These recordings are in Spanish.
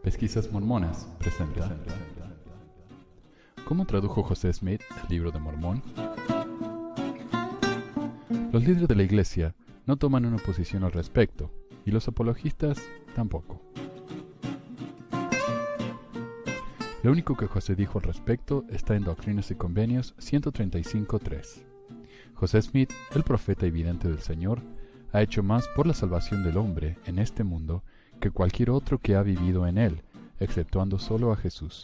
Pesquisas Mormonas presenta. ¿Cómo tradujo José Smith el Libro de Mormón? Los líderes de la Iglesia no toman una posición al respecto, y los apologistas tampoco. Lo único que José dijo al respecto está en Doctrinas y Convenios 135.3. José Smith, el profeta y vidente del Señor, ha hecho más por la salvación del hombre en este mundo que cualquier otro que ha vivido en él, exceptuando solo a Jesús.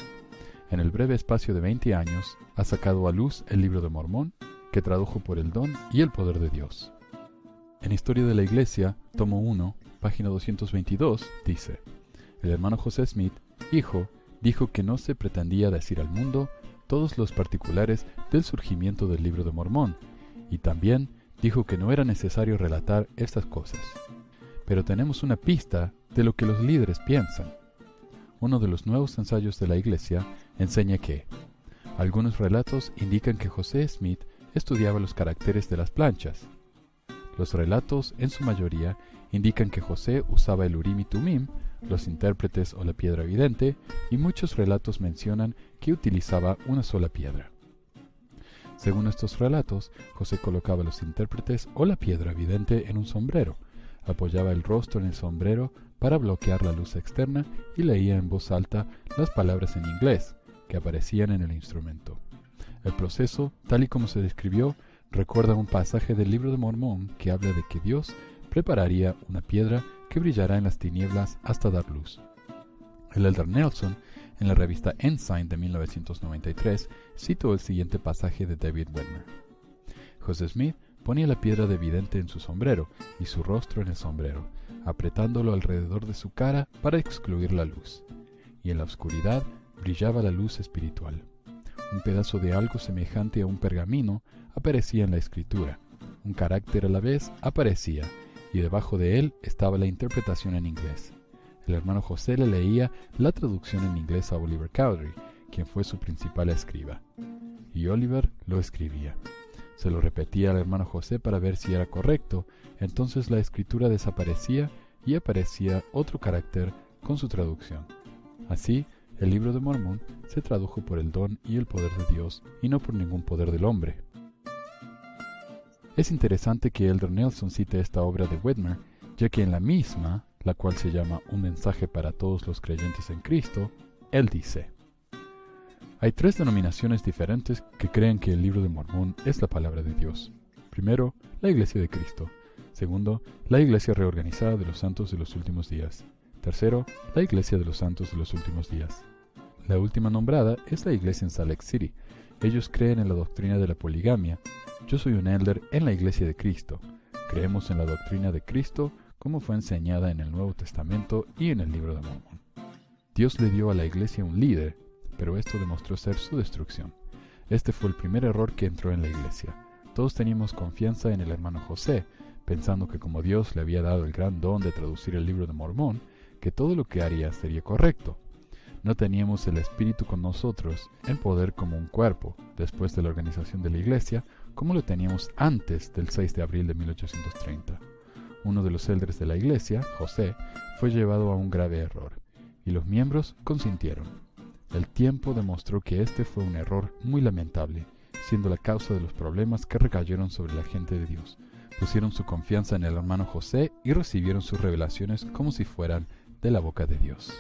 En el breve espacio de 20 años, ha sacado a luz el Libro de Mormón, que tradujo por el don y el poder de Dios. En Historia de la Iglesia, tomo 1, página 222, dice: el hermano José Smith, hijo, dijo que no se pretendía decir al mundo todos los particulares del surgimiento del Libro de Mormón, y también dijo que no era necesario relatar estas cosas. Pero tenemos una pista de lo que los líderes piensan. Uno de los nuevos ensayos de la Iglesia enseña que algunos relatos indican que José Smith estudiaba los caracteres de las planchas. Los relatos, en su mayoría, indican que José usaba el Urim y Tumim, los intérpretes o la piedra vidente, y muchos relatos mencionan que utilizaba una sola piedra. Según estos relatos, José colocaba los intérpretes o la piedra vidente en un sombrero, apoyaba el rostro en el sombrero para bloquear la luz externa y leía en voz alta las palabras en inglés que aparecían en el instrumento. El proceso, tal y como se describió, recuerda un pasaje del Libro de Mormón que habla de que Dios prepararía una piedra que brillará en las tinieblas hasta dar luz. El elder Nelson, en la revista Ensign de 1993, citó el siguiente pasaje de David Wedmer. José Smith ponía la piedra de vidente en su sombrero y su rostro en el sombrero, apretándolo alrededor de su cara para excluir la luz. Y en la oscuridad brillaba la luz espiritual. Un pedazo de algo semejante a un pergamino aparecía en la escritura. Un carácter a la vez aparecía, y debajo de él estaba la interpretación en inglés. El hermano José le leía la traducción en inglés a Oliver Cowdery, quien fue su principal escriba. Y Oliver lo escribía. Se lo repetía al hermano José para ver si era correcto, entonces la escritura desaparecía y aparecía otro carácter con su traducción. Así, el Libro de Mormón se tradujo por el don y el poder de Dios y no por ningún poder del hombre. Es interesante que elder Nelson cite esta obra de Wedmer, ya que en la misma, la cual se llama Un mensaje para todos los creyentes en Cristo, él dice: hay tres denominaciones diferentes que creen que el Libro de Mormón es la palabra de Dios. Primero, la Iglesia de Cristo. Segundo, la Iglesia reorganizada de los santos de los últimos días. Tercero, la Iglesia de los santos de los últimos días. La última nombrada es la Iglesia en Salt Lake City. Ellos creen en la doctrina de la poligamia. Yo soy un elder en la Iglesia de Cristo. Creemos en la doctrina de Cristo como fue enseñada en el Nuevo Testamento y en el Libro de Mormón. Dios le dio a la Iglesia un líder, pero esto demostró ser su destrucción. Este fue el primer error que entró en la Iglesia. Todos teníamos confianza en el hermano José, pensando que como Dios le había dado el gran don de traducir el Libro de Mormón, que todo lo que haría sería correcto. No teníamos el Espíritu con nosotros en poder como un cuerpo, después de la organización de la Iglesia, como lo teníamos antes del 6 de abril de 1830. Uno de los elders de la Iglesia, José, fue llevado a un grave error, y los miembros consintieron. El tiempo demostró que este fue un error muy lamentable, siendo la causa de los problemas que recayeron sobre la gente de Dios. Pusieron su confianza en el hermano José y recibieron sus revelaciones como si fueran de la boca de Dios.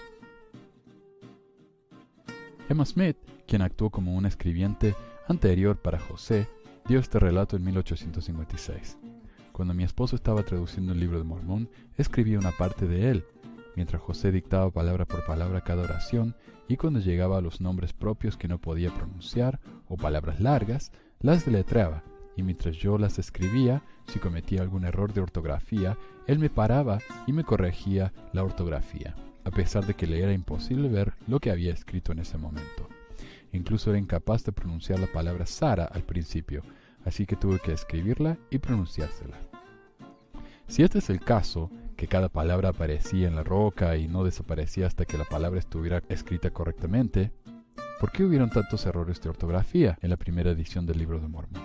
Emma Smith, quien actuó como una escribiente anterior para José, dio este relato en 1856. Cuando mi esposo estaba traduciendo el Libro de Mormón, escribía una parte de él, mientras José dictaba palabra por palabra cada oración, y cuando llegaba a los nombres propios que no podía pronunciar, o palabras largas, las deletreaba, y mientras yo las escribía, si cometía algún error de ortografía, él me paraba y me corregía la ortografía, a pesar de que le era imposible ver lo que había escrito en ese momento. Incluso era incapaz de pronunciar la palabra Sara al principio, así que tuve que escribirla y pronunciársela. Si este es el caso, que cada palabra aparecía en la roca y no desaparecía hasta que la palabra estuviera escrita correctamente, ¿por qué hubieron tantos errores de ortografía en la primera edición del Libro de Mormón?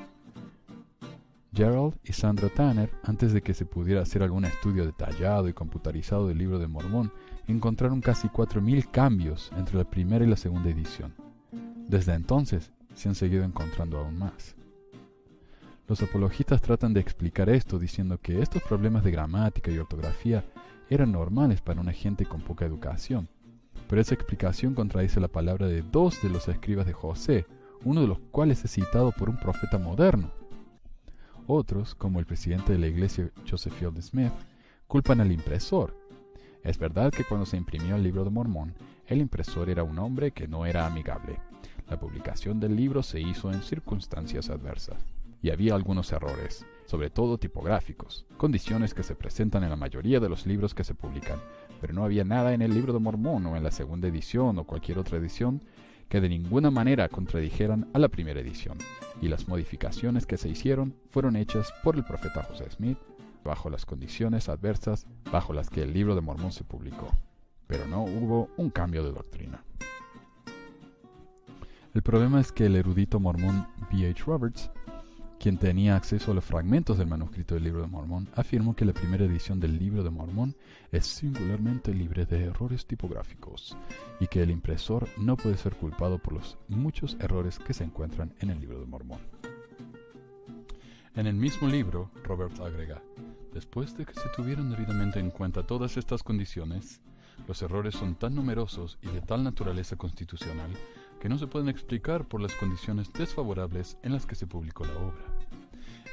Gerald y Sandra Tanner, antes de que se pudiera hacer algún estudio detallado y computarizado del Libro de Mormón, encontraron casi 4.000 cambios entre la primera y la segunda edición. Desde entonces, se han seguido encontrando aún más. Los apologistas tratan de explicar esto diciendo que estos problemas de gramática y ortografía eran normales para una gente con poca educación, pero esa explicación contradice la palabra de 2 de los escribas de José, uno de los cuales es citado por un profeta moderno. Otros, como el presidente de la iglesia Joseph Fielding Smith, culpan al impresor. Es verdad que cuando se imprimió el Libro de Mormón, el impresor era un hombre que no era amigable. La publicación del libro se hizo en circunstancias adversas, y había algunos errores, sobre todo tipográficos, condiciones que se presentan en la mayoría de los libros que se publican, pero no había nada en el Libro de Mormón o en la segunda edición o cualquier otra edición que de ninguna manera contradijeran a la primera edición, y las modificaciones que se hicieron fueron hechas por el profeta José Smith bajo las condiciones adversas bajo las que el Libro de Mormón se publicó, pero no hubo un cambio de doctrina. El problema es que el erudito mormón B.H. Roberts, quien tenía acceso a los fragmentos del manuscrito del Libro de Mormón, afirmó que la primera edición del Libro de Mormón es singularmente libre de errores tipográficos y que el impresor no puede ser culpado por los muchos errores que se encuentran en el Libro de Mormón. En el mismo libro, Roberts agrega: después de que se tuvieron debidamente en cuenta todas estas condiciones, los errores son tan numerosos y de tal naturaleza constitucional que no se pueden explicar por las condiciones desfavorables en las que se publicó la obra.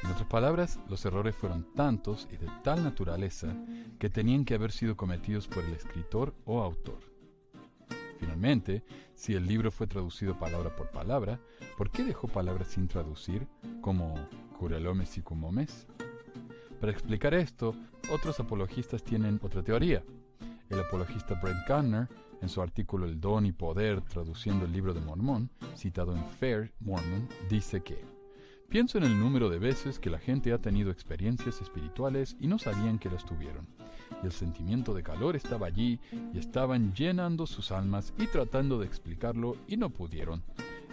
En otras palabras, los errores fueron tantos y de tal naturaleza que tenían que haber sido cometidos por el escritor o autor. Finalmente, si el libro fue traducido palabra por palabra, ¿por qué dejó palabras sin traducir, como curelomes y cumomes? Para explicar esto, otros apologistas tienen otra teoría. El apologista Brent Gardner, en su artículo El don y poder traduciendo el Libro de Mormón, citado en Fair Mormon, dice que pienso en el número de veces que la gente ha tenido experiencias espirituales y no sabían que las tuvieron. Y el sentimiento de calor estaba allí y estaban llenando sus almas y tratando de explicarlo y no pudieron.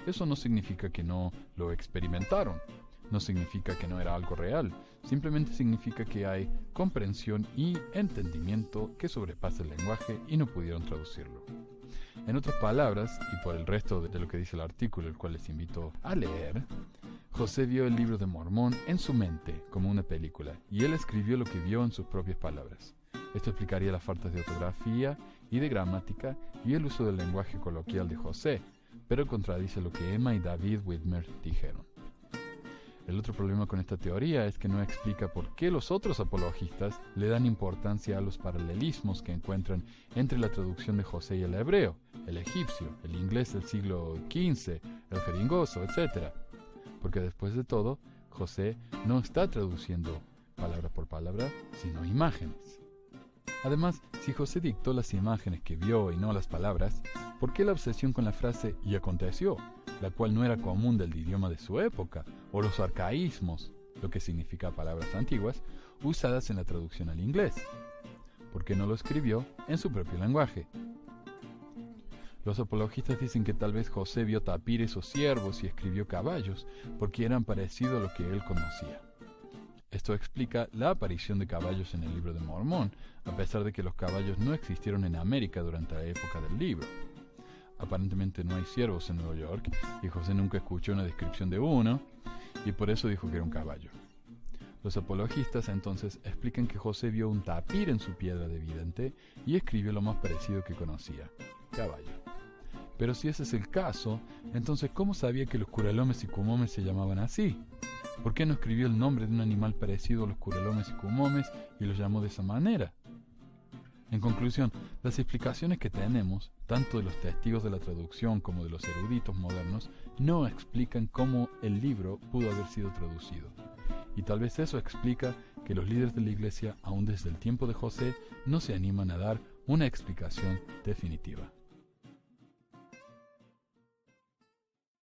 Eso no significa que no lo experimentaron. No significa que no era algo real, simplemente significa que hay comprensión y entendimiento que sobrepasa el lenguaje y no pudieron traducirlo. En otras palabras, y por el resto de lo que dice el artículo, el cual les invito a leer, José vio el Libro de Mormón en su mente como una película, y él escribió lo que vio en sus propias palabras. Esto explicaría las faltas de ortografía y de gramática y el uso del lenguaje coloquial de José, pero contradice lo que Emma y David Whitmer dijeron. El otro problema con esta teoría es que no explica por qué los otros apologistas le dan importancia a los paralelismos que encuentran entre la traducción de José y el hebreo, el egipcio, el inglés del siglo XV, el jeringoso, etc. Porque después de todo, José no está traduciendo palabra por palabra, sino imágenes. Además, si José dictó las imágenes que vio y no las palabras, ¿por qué la obsesión con la frase «y aconteció?», la cual no era común del idioma de su época, o los arcaísmos, lo que significa palabras antiguas, usadas en la traducción al inglés? ¿Por qué no lo escribió en su propio lenguaje? Los apologistas dicen que tal vez José vio tapires o ciervos y escribió caballos, porque eran parecidos a lo que él conocía. Esto explica la aparición de caballos en el Libro de Mormón, a pesar de que los caballos no existieron en América durante la época del libro. Aparentemente no hay ciervos en Nueva York, y José nunca escuchó una descripción de uno, y por eso dijo que era un caballo. Los apologistas entonces explican que José vio un tapir en su piedra de vidente y escribió lo más parecido que conocía, caballo. Pero si ese es el caso, entonces ¿cómo sabía que los curelomes y cumomes se llamaban así? ¿Por qué no escribió el nombre de un animal parecido a los curelomes y cumomes y los llamó de esa manera? En conclusión, las explicaciones que tenemos, tanto de los testigos de la traducción como de los eruditos modernos, no explican cómo el libro pudo haber sido traducido. Y tal vez eso explica que los líderes de la Iglesia, aún desde el tiempo de José, no se animan a dar una explicación definitiva.